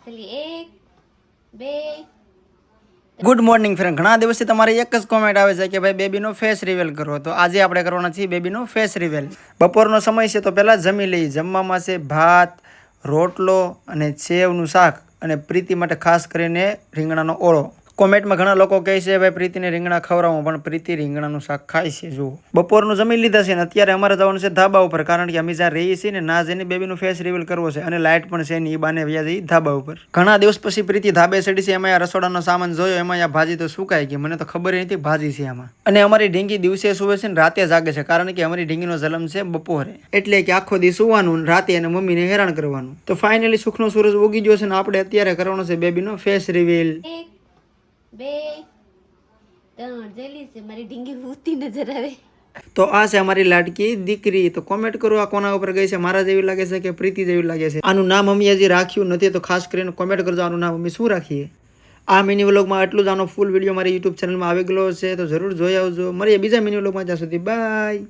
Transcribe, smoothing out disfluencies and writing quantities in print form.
ચલી 1 2 good morning friend, ઘણા દિવસથી તમારી એક જ કોમેન્ટ આવે છે કે ભાઈ બેબીનો ફેસ રિવેલ કરો. તો આજે આપણે કરવાના છીએ બેબીનો ફેસ રિવેલ. બપોરનો સમય છે તો પહેલાં જમી લઈએ. જમવામાં છે ભાત, રોટલો અને સેવનું શાક અને પ્રીતિ માટે ખાસ કરીને રીંગણાનો ઓળો. કોમેન્ટમાં ઘણા લોકો કહે છે ભાઈ પ્રીતિને રીંગણા ખવડાવો, પણ પ્રીતિ રીંગણાનું શાક ખાય છે. જુઓ, બપોરનું જમી લીધા છે ને અત્યારે અમારે જવાનું છે ધાબા ઉપર, કારણ કે અમે જ્યાં રહીએ છીએ ને ના જઈને બેબીનું ફેસ રિવીલ કરવો છે અને લાઇટ પણ છે ને એ બાને વ્યા જઈ ધાબા ઉપર. ઘણા દિવસ પછી પ્રીતિ ધાબે ચડી છે. એમાં આ રસોડાનો સામાન જોયો, એમાં આ ભાજી તો સુકાઈ ગઈ. મને તો ખબર નથી ભાજી છે આમાં. અને અમારી ઢીંગી દિવસે સુવે છે ને રાતે જાગે છે, કારણ કે અમારી ઢીંગીનો જન્મ છે બપોરે, એટલે કે આખો દી સુવાનું રાતે અને મમ્મીને હેરાન કરવાનું. તો ફાઇનલી સુખનો સૂરજ ઉગી ગયો છે ને આપણે અત્યારે કરવાનો છે બેબીનો ફેસ રિવીલ. 1 2 3 જલી છે મારી ઢીંગી ભૂતી નજર આવે. તો આ છે અમારી લાડકી દીકરી. તો કોમેન્ટ કરો આ કોના ઉપર ગઈ છે, મારા જેવી લાગે છે કે પ્રીતિ જેવી લાગે છે. આનું નામ મમ્મી હજી રાખ્યું નથી, તો ખાસ કરીને કોમેન્ટ કરજો આનું નામ મમ્મી શું રાખીએ. આ મિની વ્લોગમાં આટલું જ. આનો ફૂલ વિડીયો મારી યુટ્યુબ ચેનલમાં આવી ગયો છે, તો જરૂર જોઈ આવજો. મળીએ બીજા મિની વ્લોગમાં. ત્યાં સુધી બાય.